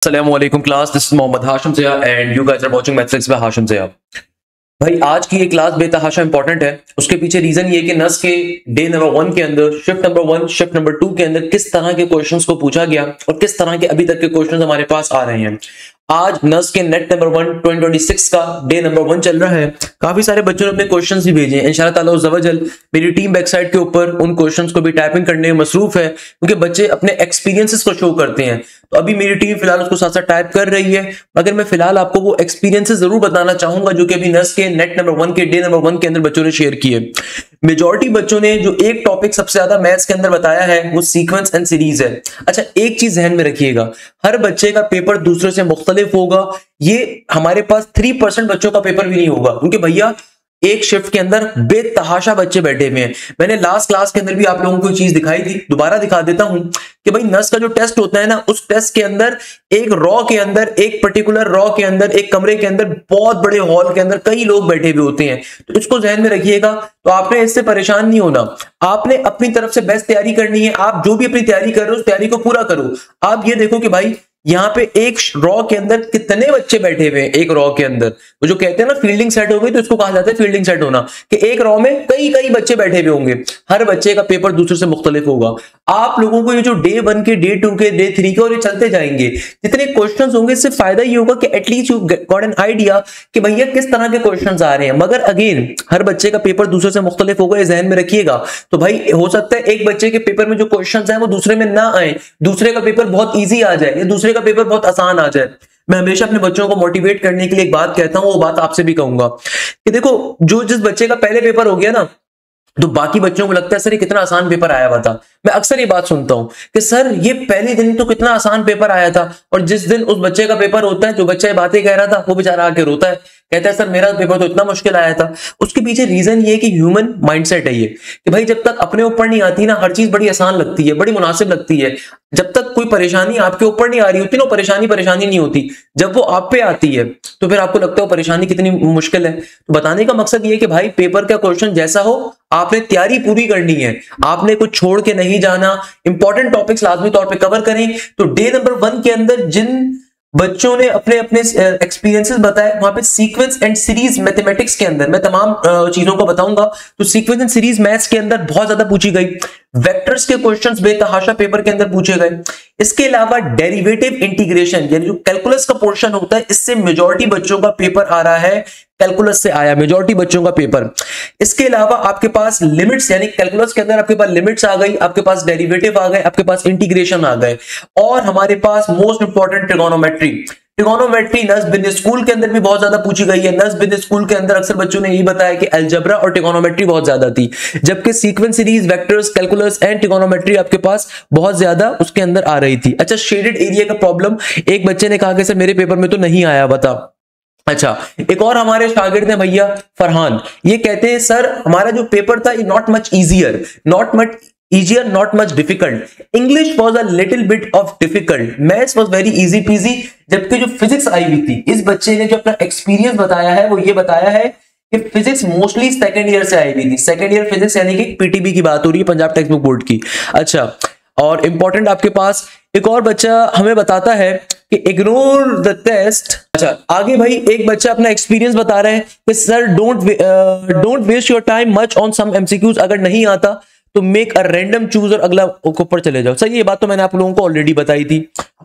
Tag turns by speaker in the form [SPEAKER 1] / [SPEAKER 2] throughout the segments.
[SPEAKER 1] Assalamualaikum class, this is Mohammad Hashim Zia and you guys are watching Mathflix by Hashim Zia। भाई आज की ये class बेतहाशा important है। उसके पीछे रीजन ये कि नस के डे नंबर 1 के अंदर शिफ्ट नंबर 1 शिफ्ट नंबर 2 के अंदर किस तरह के क्वेश्चंस को पूछा गया और किस तरह के अभी तक के क्वेश्चंस हमारे पास आ रहे हैं। आज नस के नेट नंबर 1 2026 का डे नंबर 1 चल रहा है। काफी सारे बच्चों ने अपने क्वेश्चंस भी भेजे हैं। इंशाल्लाह ताला उज़्ज़वजल मेरी टीम बैकसाइड के ऊपर उन क्वेश्चंस को भी टाइपिंग करने में मसरूफ है, क्योंकि बच्चे अपने एक्सपीरियंसेस को शो करते हैं। तो अभी मेरी टीम फिलहाल उसको साथ साथ टाइप कर रही है, मगर मैं फिलहाल आपको वो एक्सपीरियंसेस जरूर बताना चाहूंगा जो कि अभी नस के नेट नंबर 1 के डे नंबर 1 के अंदर बच्चों ने शेयर किए। मेजॉरिटी बच्चों ने जो एक टॉपिक सबसे ज्यादा मैथ्स के अंदर बताया है वो सीक्वेंस एंड सीरीज है। अच्छा, एक चीज ध्यान में रखिएगा, हर बच्चे का पेपर दूसरे से मुख्तलिफ होगा। ये हमारे पास 3% बच्चों का पेपर भी नहीं होगा, क्योंकि भैया एक शिफ्ट के अंदर बेतहाशा बच्चे बैठे हुए हैं। मैंने लास्ट क्लास के अंदर भी आप लोगों को चीज दिखाई थी, दोबारा दिखा देता हूं कि भाई नस का जो टेस्ट होता है ना, उस टेस्ट के अंदर एक रॉ के अंदर, एक पर्टिकुलर रॉ के अंदर, एक कमरे के अंदर, बहुत बड़े हॉल के अंदर कई लोग बैठे हुए होते हैं। तो इसको ध्यान में रखिएगा। तो आपने इससे परेशान नहीं होना, आपने अपनी तरफ से बेस्ट तैयारी करनी है। आप जो भी अपनी तैयारी कर रहे हो उस तैयारी को पूरा करो। आप ये देखो कि भाई यहाँ पे एक रॉ के अंदर कितने बच्चे बैठे हुए हैं। एक रॉ के अंदर वो जो कहते हैं ना फील्डिंग सेट हो गई, तो इसको कहा जाता है फील्डिंग सेट होना, कि एक रॉ में कई कई बच्चे बैठे हुए होंगे। हर बच्चे का पेपर दूसरे से मुख्तलिफ होगा। आप लोगों को ये जो डे 1 के, डे 2 के, डे 3 के और ये चलते जाएंगे, जितने क्वेश्चंस होंगे इससे फायदा ये होगा कि at least you got an idea कि भैया किस तरह के क्वेश्चंस आ रहे हैं। मगर अगेन हर बच्चे का पेपर दूसरे से मुख्तलिफ होगा, ये ध्यान में रखिएगा। तो भाई हो सकता है एक बच्चे के पेपर में जो क्वेश्चंस हैं वो दूसरे में ना आए, दूसरे का पेपर बहुत ईजी आ जाए या दूसरे का पेपर बहुत आसान आ जाए। मैं हमेशा अपने बच्चों को मोटिवेट करने के लिए एक बात कहता हूं, वो बात आपसे भी कहूंगा कि देखो, जिस बच्चे का पहले पेपर हो गया ना, तो बाकी बच्चों को लगता है सर ये कितना आसान पेपर आया हुआ था। मैं अक्सर ये बात सुनता हूं कि सर ये पहले दिन तो कितना आसान पेपर आया था, और जिस दिन उस बच्चे का पेपर होता है, जो बच्चा ये बातें कह रहा था वो बेचारा आके रोता है, कहता है सर मेरा पेपर तो इतना मुश्किल आया था। उसके पीछे रीजन ये कि ह्यूमन माइंडसेट है ये, कि भाई जब तक अपने ऊपर नहीं आती ना, हर चीज बड़ी आसान लगती है, बड़ी मुनासिब लगती है। जब तक कोई परेशानी आपके ऊपर नहीं आ रही होती ना, परेशानी नहीं होती। जब वो आप पे आती है तो फिर आपको लगता है वो परेशानी कितनी मुश्किल है। तो बताने का मकसद ये है कि भाई पेपर का क्वेश्चन जैसा हो, आपने तैयारी पूरी करनी है, आपने कुछ छोड़ के नहीं जाना। इंपॉर्टेंट टॉपिक्स लाजमी तौर पे कवर करें। तो डे नंबर 1 के अंदर जिन बच्चों ने अपने अपने एक्सपीरियंसेस बताए, वहां पे सीक्वेंस एंड सीरीज मैथमेटिक्स के अंदर मैं तमाम चीजों को बताऊंगा। तो सीक्वेंस एंड सीरीज मैथ्स के अंदर बहुत ज्यादा पूछी गई। वेक्टर्स के क्वेश्चंस बेतहाशा पेपर के अंदर पूछे गए। इसके अलावा डेरिवेटिव इंटीग्रेशन यानी जो कैलकुलस का पोर्शन होता है, इससे मेजॉरिटी बच्चों का पेपर आ रहा है, कैलकुलस से आया मेजॉरिटी बच्चों का पेपर। इसके अलावा आपके पास लिमिट्स, यानी कैलकुलस के अंदर आपके पास लिमिट्स आ गई, आपके पास डेरिवेटिव आ गए, आपके पास इंटीग्रेशन आ गए, और हमारे पास मोस्ट इंपॉर्टेंट ट्रिगोनोमेट्री। ट्रिगोनोमेट्री नस बिजनेस स्कूल के अंदर भी बहुत ज्यादा पूछी गई है। नस बिजनेस स्कूल के अंदर अक्सर बच्चों ने यही बताया कि अलजेब्रा और ट्रिगोनोमेट्री बहुत ज्यादा थी, जबकि sequence series, vectors, calculus and trigonometry आपके पास बहुत ज्यादा उसके अंदर आ रही थी। अच्छा, शेडेड एरिया का प्रॉब्लम एक बच्चे ने कहा कि सर मेरे पेपर में तो नहीं आया, बता। अच्छा, एक और हमारे शागिर्द हैं भैया फरहान, ये कहते हैं सर हमारा जो पेपर था not much easier, not much difficult. English was a little bit of difficult. Maths was very easy peasy. जबकि जो फिजिक्स आई हुई थी, इस बच्चे ने जो अपना एक्सपीरियंस बताया है वो ये बताया है कि फिजिक्स मोस्टली सेकंड ईयर से आई हुई थी। सेकंड ईयर फिजिक्स यानी कि पीटीबी की बात हो रही है, पंजाब टेक्स्ट बुक बोर्ड की। अच्छा, और इंपॉर्टेंट आपके पास एक और बच्चा हमें बताता है कि इग्नोर द टेस्ट। अच्छा, आगे भाई एक बच्चा अपना एक्सपीरियंस बता रहा है कि sir don't waste your time much on some MCQs. अगर नहीं आता तो मेक अ रैंडम चूज और अगला ऊपर चले जाओ। सही, ये बात तो मैंने आप लोगों को ऑलरेडी बताई थी।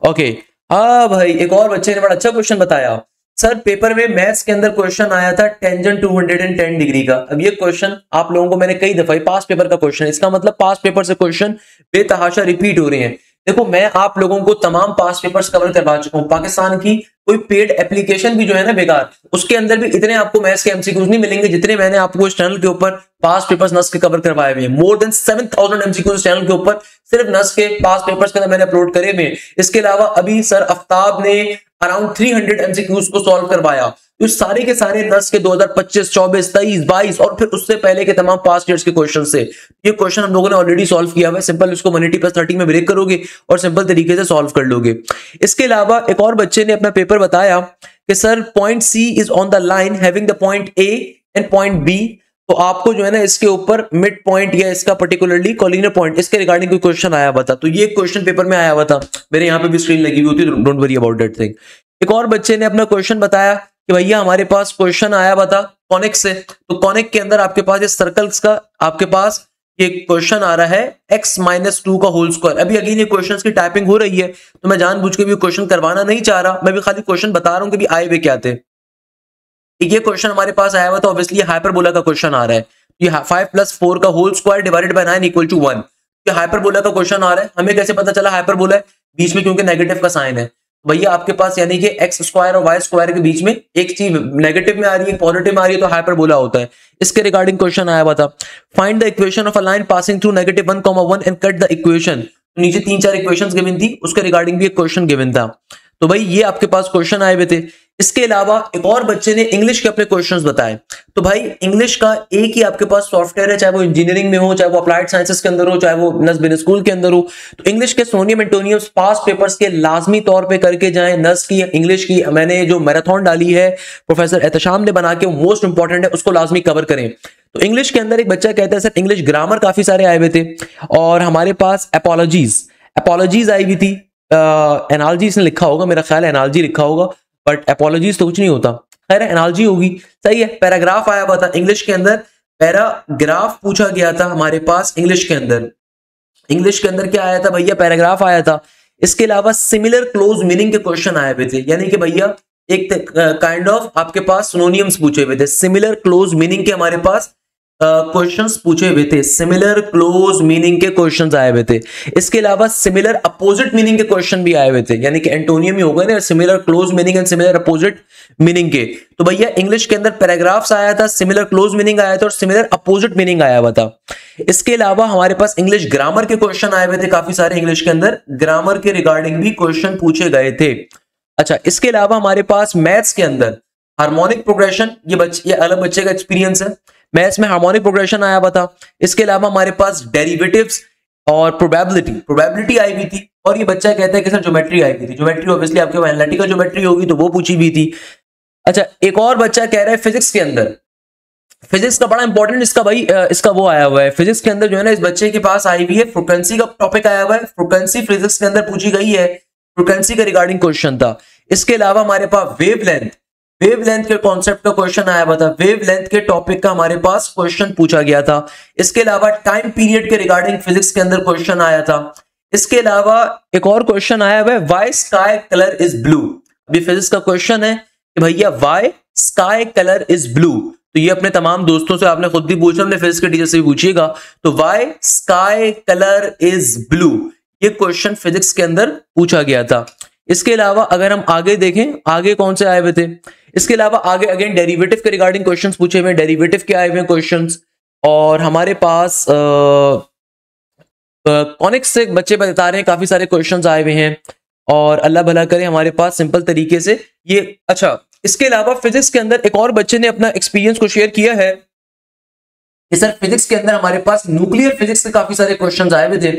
[SPEAKER 1] ओके, हाँ भाई एक और बच्चे ने बड़ा अच्छा क्वेश्चन बताया। सर पेपर में मैथ्स के अंदर क्वेश्चन आया था टेंजेंट 210 डिग्री का। अब ये क्वेश्चन आप लोगों को मैंने कई दफा, पास पेपर का क्वेश्चन, इसका मतलब पास पेपर से क्वेश्चन बेतहाशा रिपीट हो रहे हैं। देखो, मैं आप लोगों को तमाम पास पेपर्स कवर करवा चुका हूं। पाकिस्तान की कोई पेड एप्लीकेशन भी जो है ना बेकार, उसके अंदर भी इतने आपको मैथ्स के एमसीक्यूज नहीं मिलेंगे जितने मैंने आपको इस चैनल के ऊपर पास पेपर्स नस के कवर करवाए हुए हैं। मोर देन 7000 एमसीक्यूज चैनल के ऊपर सिर्फ नस के पास पेपर्स के अंदर मैंने अपलोड करे हुए। इसके अलावा अभी सर आफ्ताब ने अराउंड 300 एमसीक्यूज को सॉल्व करवाया। तो सारे के सारे नस के 2025, 24, 23, 22 और फिर उससे पहले के तमाम पास्ट ईयर्स के क्वेश्चन से ये क्वेश्चन हम लोगों ने ऑलरेडी सॉल्व किया हुआ है। सिंपल इसको 180+30 में ब्रेक करोगे और सिंपल तरीके से सॉल्व कर लोगे। इसके अलावा एक और बच्चे ने अपना पेपर बताया कि sir point C is on the line having the point A and point B तो आपको जो है ना इसके ऊपर मिड पॉइंट या इसका पर्टिकुलरली कॉलिनियर पॉइंट इसके रिगार्डिंग कोई क्वेश्चन आया हुआ था। तो ये क्वेश्चन पेपर में आया हुआ था, मेरे यहाँ पे भी स्क्रीन लगी हुई होती, don't worry about that thing. एक और बच्चे ने अपना क्वेश्चन बताया कि भैया हमारे पास क्वेश्चन आया हुआ था कॉनिक से, तो कॉनिक के अंदर आपके पास ये सर्कल्स का आपके पास ये क्वेश्चन आ रहा है x-2 का होल स्क्वायर। अभी अगेन ये क्वेश्चंस की टाइपिंग हो रही है, तो मैं जानबूझ के भी क्वेश्चन करवाना नहीं चाह रहा, मैं भी खाली क्वेश्चन बता रहा हूं कि भी आए हुए क्या थे। ये क्वेश्चन हमारे पास आया हुआ था, ऑब्वियसली हाइपरबोला का क्वेश्चन आ रहा है। ये 5 + 4 का होल स्क्वायर डिवाइडेड बाय 9 = 1। ये हाइपरबोला का क्वेश्चन आ रहा है, हमें कैसे पता चला हाइपरबोला है? बीच में क्योंकि नेगेटिव का साइन है, भैया आपके पास यानी कि x² और y² के बीच में एक चीज नेगेटिव में आ रही है, पॉजिटिव में आ रही है, तो हाइपरबोला होता है। इसके रिगार्डिंग क्वेश्चन आया हुआ था, find the equation of a line passing through -1, and cut the equation. नीचे 3-4 इक्वेशंस गिवन थी, उसके रिगार्डिंग भी एक क्वेश्चन गिवन था। तो भाई ये आपके पास क्वेश्चन आए हुए थे। इसके अलावा एक और बच्चे ने इंग्लिश के अपने क्वेश्चंस बताए। तो भाई इंग्लिश का एक ही आपके पास सॉफ्टवेयर है, चाहे वो इंजीनियरिंग में हो, चाहे वो अप्लाइड साइंसेस के अंदर हो, चाहे वो नस बिजनेस स्कूल के अंदर हो। तो इंग्लिश के सोनियम एंटोनियम्स पास पेपर्स के लाजमी तौर पे करके जाएं। नस की इंग्लिश की मैंने जो मैराथन डाली है प्रोफेसर एहतशाम ने बना के, वो मोस्ट इंपॉर्टेंट है, उसको लाजमी कवर करें। तो इंग्लिश के अंदर एक बच्चा कहता है सर इंग्लिश ग्रामर काफी सारे आए हुए थे, और हमारे पास एपोलॉजीज आई हुई थी। एनालॉजी इसने लिखा होगा, मेरा ख्याल है एनालॉजी लिखा होगा, बट एपोलॉजीज तो कुछ नहीं होता, खैर एनालॉजी होगी, सही है। पैराग्राफ आया हुआ था इंग्लिश के अंदर, पैराग्राफ पूछा गया था हमारे पास इंग्लिश के अंदर। इंग्लिश के अंदर क्या आया था भैया? पैराग्राफ आया था। इसके अलावा सिमिलर क्लोज मीनिंग के क्वेश्चन आए हुए थे, यानी कि भैया एक काइंड ऑफ आपके पास सिनोनिम्स पूछे हुए थे, सिमिलर क्लोज मीनिंग के हमारे पास क्वेश्चंस पूछे हुए थे, सिमिलर क्लोज मीनिंग के क्वेश्चंस आए हुए थे। इसके अलावा सिमिलर अपोजिट मीनिंग के क्वेश्चन भी आए हुए थे, यानी कि एंटोनियम ही होगा ना, similar close meaning and similar opposite meaning के। तो भैया इंग्लिश के अंदर पैराग्राफ्स आया था, सिमिलर क्लोज मीनिंग आया था और सिमिलर अपोजिट मीनिंग आया हुआ था। इसके अलावा हमारे पास इंग्लिश ग्रामर के क्वेश्चन आए हुए थे काफी सारे, इंग्लिश के अंदर ग्रामर के रिगार्डिंग भी क्वेश्चन पूछे गए थे। अच्छा, इसके अलावा हमारे पास मैथ्स के अंदर हार्मोनिक प्रोग्रेशन, ये अलग बच्चे का एक्सपीरियंस है, मैथ्स में हार्मोनिक प्रोग्रेशन आया हुआ था। इसके अलावा हमारे पास डेरिवेटिव्स और प्रोबेबिलिटी आई हुई थी, और ये बच्चा कहता है कि सर ज्योमेट्री आई हुई थी। ज्योमेट्री ऑब्वियसली आपके पास एनालिटिकल ज्योमेट्री होगी, तो वो पूछी हुई थी। अच्छा, एक और बच्चा कह रहा है फिजिक्स के अंदर, फिजिक्स का बड़ा इंपॉर्टेंट इसका भाई इसका वो आया हुआ है फिजिक्स के अंदर जो है ना, इस बच्चे के पास आई हुई है फ्रीक्वेंसी का टॉपिक आया हुआ है, फ्रीक्वेंसी फिजिक्स के अंदर पूछी गई है, फ्रीक्वेंसी का रिगार्डिंग क्वेश्चन था। इसके अलावा हमारे पास वेवलेंथ के कॉन्सेप्ट का क्वेश्चन आया हुआ था, वेवलेंथ के टॉपिक का हमारे पास क्वेश्चन पूछा गया था। इसके अलावा टाइम पीरियड के रिगार्डिंग फिजिक्स के अंदर क्वेश्चन आया था। इसके अलावा एक और क्वेश्चन आया हुआ है, why sky colour is blue. अभी फिजिक्स का क्वेश्चन है कि भैया why sky colour is blue, तो ये अपने तमाम दोस्तों से आपने खुद भी पूछा, अपने फिजिक्स के टीचर से भी पूछिएगा। तो why sky colour is blue, ये क्वेश्चन फिजिक्स के अंदर पूछा गया था। इसके अलावा अगर हम आगे देखें, आगे कौन से आए हुए थे, इसके अलावा आगे अगेन डेरिवेटिव के रिगार्डिंग क्वेश्चंस पूछे हुए हैं, डेरिवेटिव के आए हुए हैं क्वेश्चंस। और हमारे पास कॉनिक्स से बच्चे बता रहे हैं काफी सारे क्वेश्चंस आए हुए हैं, और अल्लाह भला करे हमारे पास सिंपल तरीके से ये। अच्छा, इसके अलावा फिजिक्स के अंदर एक और बच्चे ने अपना एक्सपीरियंस को शेयर किया है कि सर फिजिक्स के अंदर हमारे पास न्यूक्लियर फिजिक्स के काफी सारे क्वेश्चंस आए हुए थे।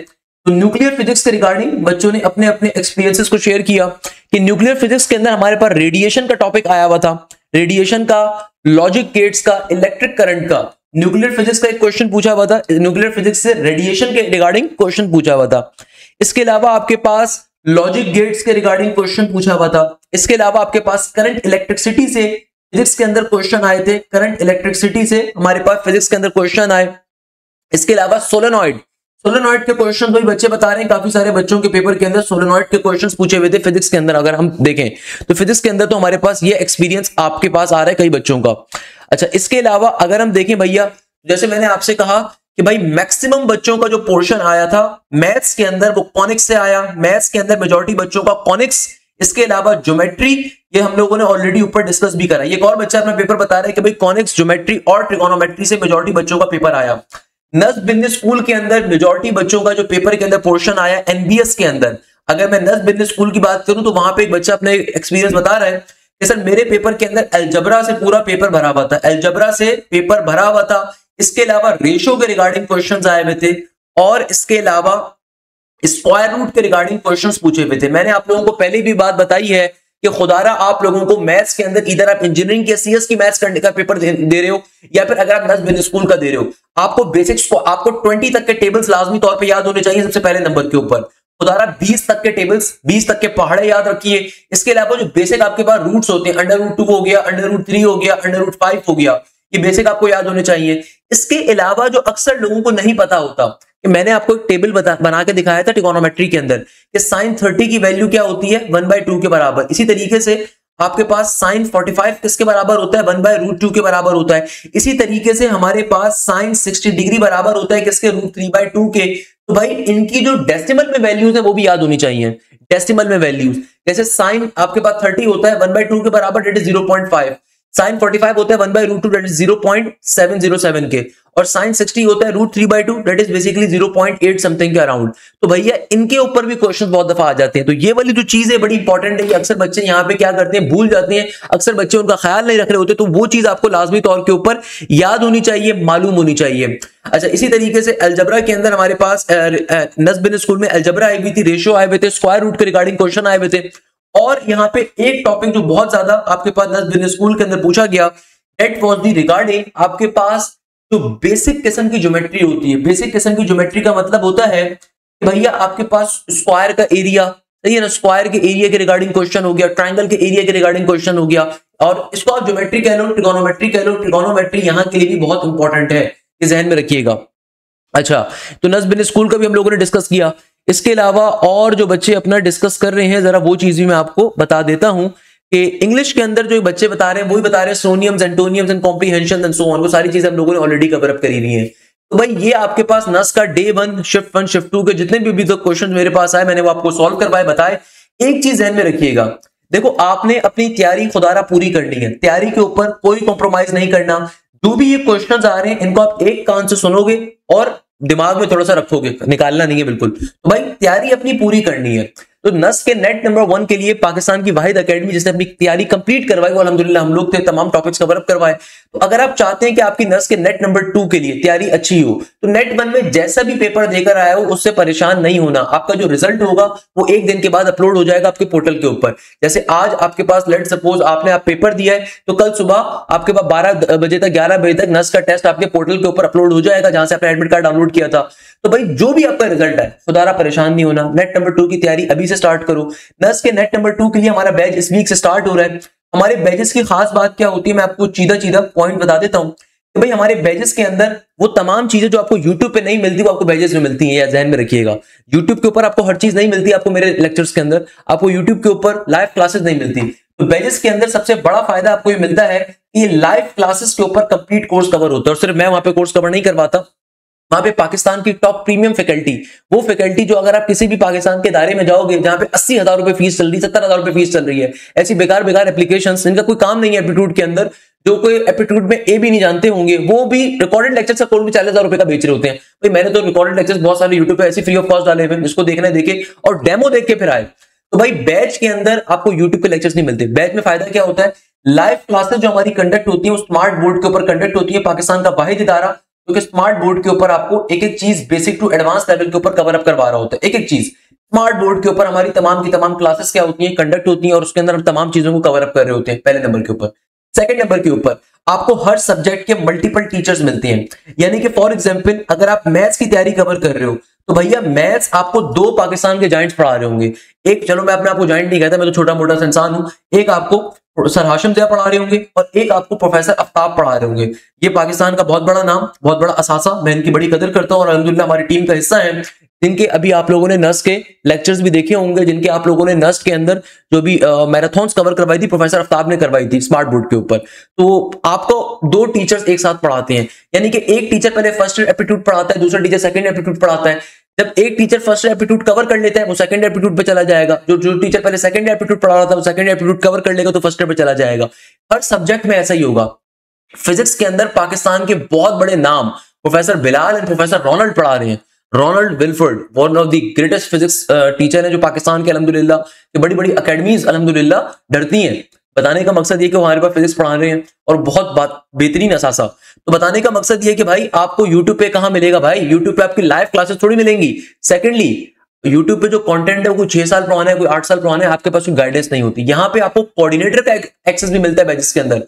[SPEAKER 1] तो न्यूक्लियर फिजिक्स के रिगार्डिंग बच्चों ने अपने अपने एक्सपीरियंसेस को शेयर किया कि न्यूक्लियर फिजिक्स के अंदर हमारे पास रेडिएशन का टॉपिक आया हुआ था, रेडिएशन का, लॉजिक गेट्स का, इलेक्ट्रिक करंट का। न्यूक्लियर फिजिक्स का एक क्वेश्चन पूछा हुआ था, न्यूक्लियर फिजिक्स से रेडिएशन के रिगार्डिंग क्वेश्चन पूछा हुआ था। इसके अलावा आपके पास लॉजिक गेट्स के रिगार्डिंग क्वेश्चन पूछा हुआ था। इसके अलावा आपके पास करंट इलेक्ट्रिसिटी से फिजिक्स के अंदर क्वेश्चन आए थे, करंट इलेक्ट्रिसिटी से हमारे पास फिजिक्स के अंदर क्वेश्चन आए। इसके अलावा सोलेनॉइड के क्वेश्चन भी बच्चे बता रहे हैं, काफी सारे बच्चों के पेपर के अंदर सोलेनॉइड के क्वेश्चंस पूछे हुए थे फिजिक्स के अंदर। अगर हम देखें तो फिजिक्स के अंदर तो हमारे पास ये एक्सपीरियंस आपके पास आ रहा है कई बच्चों का। अच्छा, इसके अलावा अगर हम देखें भैया, जैसे मैंने आपसे कहा कि भाई मैक्सिमम बच्चों का जो पोर्शन आया था मैथ्स के अंदर वो कॉनिक्स से आया, मैथ्स के अंदर मेजॉरिटी बच्चों का कॉनिक्स। इसके अलावा ज्योमेट्री, ये हम लोगों ने ऑलरेडी ऊपर डिस्कस भी करा। एक और बच्चा अपना पेपर बता रहा है कि भाई कॉनिक्स, ज्योमेट्री और ट्रिगोनोमेट्री से मेजॉरिटी बच्चों का पेपर आया। नस बिजनेस स्कूल के अंदर मेजॉरिटी बच्चों का जो पेपर के अंदर पोर्शन आया एनबीएस के अंदर। अगर मैं नस बिजनेस स्कूल की बात करूं तो वहां पे एक बच्चा अपने एक्सपीरियंस बता रहा है कि सर मेरे पेपर के अंदर अलजबरा से पूरा पेपर भरा हुआ था, अलजबरा से पेपर भरा हुआ था। इसके अलावा रेशो के रिगार्डिंग क्वेश्चंस आए हुए थे, और इसके अलावा स्क्वायर रूट के रिगार्डिंग क्वेश्चंस पूछे हुए थे। मैंने आप लोगों को पहले भी बात बताई है कि खुदारा आप लोगों को मैथ्स के अंदर इधर आप इंजीनियरिंग के सीएस की मैथ्स करने का पेपर दे रहे हो, या फिर अगर आप नस स्कूल का दे रहे हो, आपको बेसिक्स को आपको 20 तक के टेबल्स लाजमी तौर पे याद होने चाहिए सबसे पहले नंबर के ऊपर। खुदारा 20 तक के टेबल्स, 20 तक के पहाड़े याद रखिए। इसके अलावा जो बेसिक आपके पास रूट्स होते हैं, अंडर रूट 2 हो गया, अंडर रूट 3 हो गया, अंडर रूट 5 हो गया, ये बेसिक आपको याद होने चाहिए। इसके अलावा जो अक्सर लोगों को नहीं पता होता कि मैंने आपको एक टेबल बना के दिखाया था ट्रिगोनोमेट्री के अंदर कि साइन 30 की वैल्यू क्या होती है, 1/2 के बराबर। इसी तरीके से आपके पास साइन 45 किसके बराबर होता है, 1/√2 के बराबर होता है। इसी तरीके से हमारे पास साइन 60 डिग्री बराबर होता है किसके, √3/2 के। तो भाई इनकी जो डेसिमल में वैल्यूज है वो भी याद होनी चाहिए। डेसिमल में वैल्यूज जैसे साइन आपके पास 30 होता है 1/2 के बराबर, डेट इज 0.5। साइन 45 होता है 1/√2, डेट इज 0.707 के। और साइन 60 होता है √3/2, डेट इज बेसिकली 0.8 समथिंग के अराउंड। तो भैया इनके ऊपर भी क्वेश्चन बहुत दफा आ जाते हैं। तो ये वाली जो चीज है बड़ी इंपॉर्टेंट है, अक्सर बच्चे यहाँ पे क्या करते हैं, भूल जाते हैं। अक्सर बच्चे उनका ख्याल नहीं रख रहे होते, तो वो चीज आपको लाजमी तौर के ऊपर याद होनी चाहिए, मालूम होनी चाहिए। अच्छा, इसी तरीके से अलजबरा के अंदर हमारे पास नस्बिन स्कूल में अलजबरा आई हुई थी, रेशियो आए हुए थे, स्क्वायर रूट के रिगार्डिंग क्वेश्चन आए हुए थे। और यहाँ पे एक टॉपिक जो बहुत ज्यादा आपके पास नस्बिन स्कूल के अंदर पूछा गया, दैट वाज द रिगार्डिंग आपके पास जो बेसिक किस्म की ज्योमेट्री होती है। बेसिक किस्म की ज्योमेट्री का मतलब होता है कि भैया आपके पास स्क्वायर का एरिया, सही है ना, स्क्वायर के एरिया के रिगार्डिंग क्वेश्चन हो गया, ट्रायंगल के एरिया के रिगार्डिंग क्वेश्चन हो गया, और इसको आप ज्योमेट्री कह लो, ट्रिगोनोमेट्री कह लो। ट्रिगोनोमेट्री यहाँ के लिए भी बहुत इंपॉर्टेंट है, ये ध्यान में रखिएगा। अच्छा, तो नस्बिन स्कूल का भी हम लोगों ने डिस्कस किया। इसके अलावा और जो बच्चे अपना डिस्कस कर रहे हैं, जरा वो चीज भी मैं आपको बता देता हूं कि इंग्लिश के अंदर जो बच्चे बता रहे हैं वही बता रहे हैं synonyms, antonyms and comprehension and so on. वो सारी चीजें हम लोगों ने ऑलरेडी कवर अप करी हुई है। तो भाई ये आपके पास नस का डे 1, शिफ्ट 1, शिफ्ट 2 के जितने भी तो क्वेश्चन मेरे पास आए, मैंने वो आपको सॉल्व करवाए, बताए। एक चीज ध्यान में रखिएगा, देखो आपने अपनी तैयारी खुदारा पूरी करनी है, तैयारी के ऊपर कोई कॉम्प्रोमाइज नहीं करना। जो भी ये क्वेश्चंस आ रहे हैं इनको आप एक कान से सुनोगे और दिमाग में थोड़ा सा रखोगे, निकालना नहीं है बिल्कुल। तो भाई तैयारी अपनी पूरी करनी है। तो नस के नेट नंबर 1 के लिए पाकिस्तान की वाहिद एकेडमी जिसने अपनी तैयारी कंप्लीट करवाई, वो अल्हम्दुलिल्लाह हम लोग थे, तमाम टॉपिक्स कवर अप करवाए। तो अगर आप चाहते हैं कि आपकी नस के नेट नंबर 2 के लिए तैयारी अच्छी हो, तो नेट 1 में जैसा भी पेपर देकर आया हो उससे परेशान नहीं होना। आपका जो रिजल्ट होगा वो एक दिन के बाद अपलोड हो जाएगा आपके पोर्टल के ऊपर। जैसे आज आपके पास लेट सपोज आपने आप पेपर दिया है, तो कल सुबह आपके पास 12 बजे तक 11 बजे तक नस का टेस्ट आपके पोर्टल के ऊपर अपलोड हो जाएगा, जहां से आपने एडमिट कार्ड डाउनलोड किया था। तो भाई जो भी आपका रिजल्ट है खुदारा परेशान नहीं होना, नेट नंबर 2 की तैयारी अभी से स्टार्ट करो। नस के नेट नंबर 2 के लिए हमारा बैच इस वीक से स्टार्ट हो रहा है। हमारे बैचेस की खास बात क्या होती है, मैं आपको सीधा पॉइंट बता देता हूं कि भाई हमारे बैचेस के अंदर वो तमाम चीजें जो आपको YouTube पे नहीं मिलती वो आपको बैचेस में मिलती हैं, या ध्यान में रखिएगा। YouTube के ऊपर आपको हर चीज नहीं मिलती, आपको मेरे लेक्चर्स के अंदर आपको YouTube के ऊपर लाइव क्लासेस नहीं मिलती। तो बैचेस के अंदर सबसे बड़ा फायदा आपको ये मिलता है कि लाइव क्लासेस के ऊपर कंप्लीट कोर्स कवर होता है। और सिर्फ मैं वहां पे कोर्स कवर नहीं करवाता, वहां पे पाकिस्तान की टॉप प्रीमियम फैकल्टी, वो फैकल्टी जो अगर आप किसी भी पाकिस्तान के दायरे में जाओगे जहां पे 80,000 रुपए फीस चल रही है, 70,000 रुपए फीस चल रही है, ऐसी बेकार एप्लीकेशंस जिनका कोई काम नहीं है एप्टीट्यूड के अंदर, जो कोई एप्टीट्यूड में ए भी नहीं जानते होंगे, वो भी रिकॉर्डेड लेक्चर का कोर्स भी 40,000 रुपए का बेच रहे होते हैं। भाई मैंने तो रिकॉर्डेड लेक्चर्स बहुत सारे यूट्यूब पे ऐसे फ्री ऑफ कॉस्ट डाले हुए, जिसको देखना है देखे और डेमो देख के फिर आए। तो भाई बैच के अंदर आपको यूट्यूब पे लेक्चर्स नहीं मिलते। बैच में फायदा क्या होता है, लाइव क्लासेस जो हमारी कंडक्ट होती है वो स्मार्ट बोर्ड के ऊपर कंडक्ट होती है। पाकिस्तान का वाहिद इदारा क्योंकि स्मार्ट बोर्ड के ऊपर आपको एक एक चीज बेसिक टू एडवांस लेवल के ऊपर कवर अप करवा रहा होता है। एक एक चीज स्मार्ट बोर्ड के ऊपर हमारी तमाम की तमाम क्लासेस क्या होती हैं, कंडक्ट होती हैं, और उसके अंदर हम तमाम चीजों को कवर अप कर रहे होते हैं पहले नंबर के ऊपर। सेकंड नंबर के ऊपर आपको हर सब्जेक्ट के मल्टीपल टीचर्स मिलते हैं। यानी कि फॉर एग्जांपल अगर आप मैथ्स की तैयारी कवर कर रहे हो तो भैया मैथ्स आपको 2 पाकिस्तान के जाइंट्स पढ़ा रहे होंगे। एक, चलो मैं अपने आपको जाइंट नहीं कहता, मैं तो छोटा मोटा इंसान हूं, एक आपको सर हाशिम ज़िया पढ़ा रहे होंगे और एक आपको प्रोफेसर आफ्ताब पढ़ा रहे होंगे। ये पाकिस्तान का बहुत बड़ा नाम, बहुत बड़ा असासा, मैं इनकी बड़ी कदर करता हूं और अल्हम्दुलिल्लाह हमारी टीम का हिस्सा है। जिनके अभी आप लोगों ने नस के लेक्चर्स भी देखे होंगे, जिनके आप लोगों ने नस के अंदर जो भी मैराथन्स कवर करवाई थी प्रोफेसर आफ्ताब ने करवाई थी स्मार्ट बोर्ड के ऊपर। तो आपको 2 टीचर्स एक साथ पढ़ाते हैं, यानी कि एक टीचर पहले फर्स्ट एप्टीट्यूड पढ़ाता है, दूसरा टीचर सेकंड एप्टीट्यूड पढ़ाता है। जब एक टीचर फर्स्ट एप्टीट्यूड कवर कर लेता है वो सेकंड एप्टीट्यूड पे चला जाएगा, जो टीचर पहले सेकंड एप्टीट्यूड पढ़ा रहा था वो सेकंड एप्टीट्यूड कवर कर लेगा तो फर्स्ट पे चला जाएगा। हर सब्जेक्ट में ऐसा ही होगा। फिजिक्स के अंदर पाकिस्तान के बहुत बड़े नाम professor Bilal and professor Ronald पढ़ा रहे हैं। Ronald Wilfred one of the greatest physics teacher है जो पाकिस्तान के अल्हम्दुलिल्लाह के बड़ी बड़ी अकेडमीज अल्हम्दुलिल्लाह डरती हैं। बताने का मकसद ये कि हमारे पास फिजिक्स पढ़ा रहे हैं और बहुत बेहतरीन असासा। तो बताने का मकसद ये कि भाई आपको यूट्यूब पे कहां मिलेगा, भाई यूट्यूब पे आपकी लाइव क्लासेस थोड़ी मिलेंगी। सेकेंडली यूट्यूब पे जो कंटेंट है वो कोई 6 साल पुराना है, कोई 8 साल पुराना है, आपके पास कोई गाइडेंस नहीं होती। यहाँ पे आपको कोऑर्डिनेटर का एक्सेस भी मिलता है बैचेस के अंदर।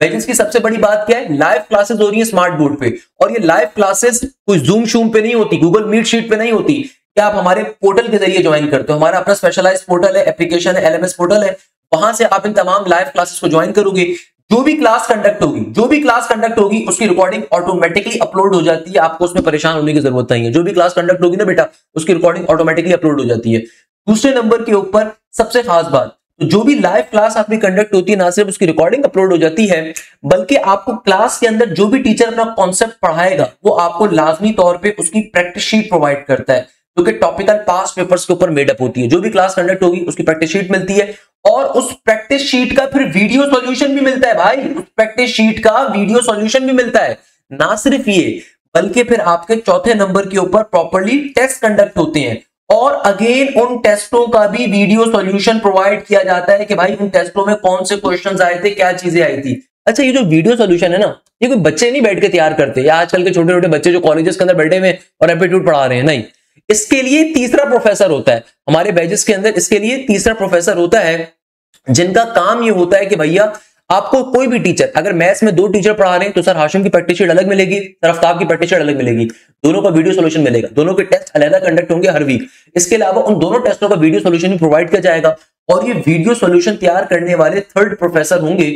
[SPEAKER 1] बैचेस की सबसे बड़ी बात क्या है, लाइव क्लासेस हो रही है स्मार्ट बोर्ड पे, और ये लाइव क्लासेस कोई जूम शूम पे नहीं होती, गूगल मीट शीट पे नहीं होती। क्या आप हमारे पोर्टल के जरिए ज्वाइन करते हो, हमारा अपना स्पेशलाइज पोर्टल है, एप्लीकेशन है, एलएमएस पोर्टल है, वहां से आप इन तमाम लाइव क्लासेस को ज्वाइन करोगे। जो भी क्लास कंडक्ट होगी उसकी रिकॉर्डिंग ऑटोमेटिकली अपलोड हो जाती है, आपको उसमें परेशान होने की जरूरत नहीं है। जो भी क्लास कंडक्ट होगी ना बेटा, उसकी रिकॉर्डिंग ऑटोमेटिकली अपलोड हो जाती है। दूसरे नंबर के ऊपर सबसे खास बात, तो जो भी लाइव क्लास आपकी कंडक्ट होती है, ना सिर्फ उसकी रिकॉर्डिंग अपलोड हो जाती है, बल्कि आपको क्लास के अंदर जो भी टीचर अपना कॉन्सेप्ट पढ़ाएगा वो आपको लाजमी तौर पे उसकी प्रैक्टिस शीट प्रोवाइड करता है, जो कि टॉपिकल पास्ट पेपर्स के ऊपर मेडअप होती है। जो भी क्लास कंडक्ट होगी उसकी प्रैक्टिस शीट मिलती है, और उस प्रैक्टिस शीट का फिर वीडियो सॉल्यूशन भी मिलता है भाई। उस प्रैक्टिस शीट का वीडियो सॉल्यूशन भी मिलता है। ना सिर्फ ये, बल्कि फिर आपके चौथे नंबर के ऊपर प्रॉपर्ली टेस्ट कंडक्ट होते हैं, और अगेन उन टेस्टों का भी वीडियो सॉल्यूशन प्रोवाइड किया जाता है कि भाई उन टेस्टों में कौन से क्वेश्चंस आए थे, क्या चीजें आई थी। अच्छा, ये जो वीडियो सॉल्यूशन है ना, ये कोई बच्चे नहीं बैठ के तैयार करते, या आजकल के छोटे छोटे बच्चे जो कॉलेजेस के अंदर बैठे हुए और एप्टीट्यूड पढ़ा रहे हैं, नहीं। इसके लिए तीसरा प्रोफेसर होता है हमारे बैचेस के अंदर, इसके लिए तीसरा प्रोफेसर होता है, जिनका काम ये होता है कि भैया आपको कोई भी टीचर, अगर मैथ्स में 2 टीचर पढ़ा रहे हैं तो सर हाशिम की प्रैक्टिस शीट अलग मिलेगी, सर आफ्ताब की प्रैक्टिस शीट अलग मिलेगी, दोनों का वीडियो सॉल्यूशन मिलेगा, दोनों के टेस्ट अलग कंडक्ट होंगे हर वीक। इसके अलावा उन दोनों टेस्टों का वीडियो सॉल्यूशन भी प्रोवाइड किया जाएगा, और ये वीडियो सॉल्यूशन तैयार करने वाले थर्ड प्रोफेसर होंगे।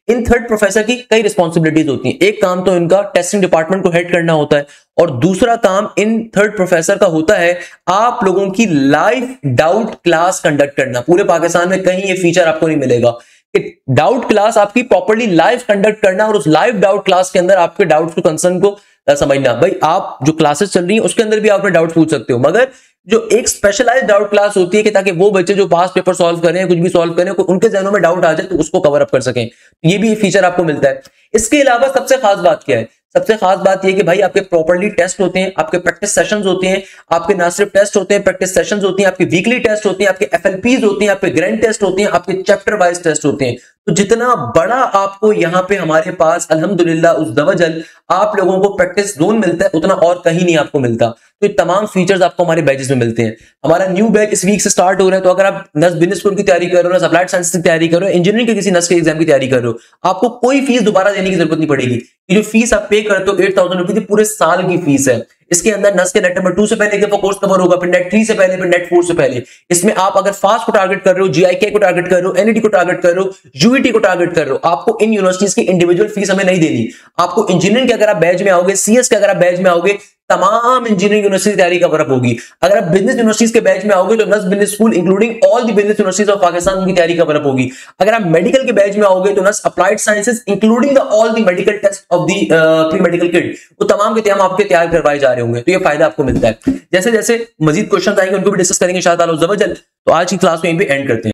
[SPEAKER 1] इन थर्ड प्रोफेसर की कई रिस्पॉन्सिबिलिटीज होती हैं। एक काम तो इनका टेस्टिंग डिपार्टमेंट को हेड करना होता है, और दूसरा काम इन थर्ड प्रोफेसर का होता है आप लोगों की लाइव डाउट क्लास कंडक्ट करना। पूरे पाकिस्तान में कहीं ये फीचर आपको नहीं मिलेगा कि डाउट क्लास आपकी प्रॉपर्ली लाइव कंडक्ट करना, और उस लाइव डाउट क्लास के अंदर आपके डाउट्स को, कंसर्न को समझना। भाई आप जो क्लासेस चल रही हैं उसके अंदर भी आप अपने डाउट पूछ सकते हो, मगर जो एक स्पेशलाइज्ड डाउट क्लास होती है कि ताकि वो बच्चे जो पास्ट पेपर सॉल्व करें, कुछ भी सॉल्व करें, उनके जहनों में डाउट आ जाए तो उसको कवर अप कर सकें, ये भी फीचर आपको मिलता है। इसके अलावा सबसे खास बात क्या है, सबसे खास बात यह कि भाई आपके प्रॉपर्ली टेस्ट होते हैं, आपके प्रैक्टिस सेशंस होते हैं, आपके ना सिर्फ टेस्ट होते हैं, प्रैक्टिस सेशंस होती हैं, आपके वीकली टेस्ट होते हैं, आपके एफएलपीज होते हैं, आपके ग्रैंड टेस्ट होते हैं, आपके चैप्टर वाइज टेस्ट होते हैं। तो जितना बड़ा आपको यहाँ पे हमारे पास अल्हम्दुलिल्लाह उस दवजल आप लोगों को प्रैक्टिस जोन मिलता है, उतना और कहीं नहीं आपको मिलता। तो ये तमाम फीचर्स आपको हमारे बैचेस में मिलते हैं। हमारा न्यू बैच इस वीक से स्टार्ट हो रहा है, तो अगर आप नस बिजनेस स्कूल की तैयारी कर रहे हो, अप्लाइड साइंस की तैयारी कर रहे हो, इंजीनियरिंग के किसी नस के एग्जाम की तैयारी कर रहे हो, आपको कोई फीस दोबारा देने की जरूरत नहीं पड़ेगी। ये जो फीस आप पे करते हो 8000 रुपीज पूरे साल की फीस है। इसके अंदर नस के नेट नंबर 2 से पहले के कोर्स कवर होगा, फिर नेट 3 से पहले, फिर नेट 4 से पहले। इसमें आप अगर फास्ट को टारगेट कर रहे हो, जीआईके को टारगेट कर रहे हो, एनईटी को टारगेट कर रहे हो, यूईटी को टारगेट कर रहे हो, आपको इन यूनिवर्सिटीज की इंडिविजुअल फीस हमें नहीं देनी। आपको इंजीनियरिंग के अगर आप बैच में आओगे, सीएस के अगर आप बैच में आओगे, तमाम इंजीनियरिंग यूनिवर्सिटी की तैयारी कवर अप होगी। अगर आप बिजनेस यूनिवर्सिटीज के बैच में आओगे तो नस business school including all the business universities of Pakistan उनकी तैयारी कवर अप होगी। अगर आप मेडिकल के बैच में आओगे तो नस applied sciences including the all the medical test of the pre medical kit, वो तमाम के तमाम आपके तैयार करवाए जा रहे होंगे। तो ये फायदा आपको मिलता है। जैसे जैसे मजीद क्वेश्चन आएंगे उनको भी डिस्कस करेंगे इंशाअल्लाह। तो आज की क्लास को यहीं पे एंड करते हैं।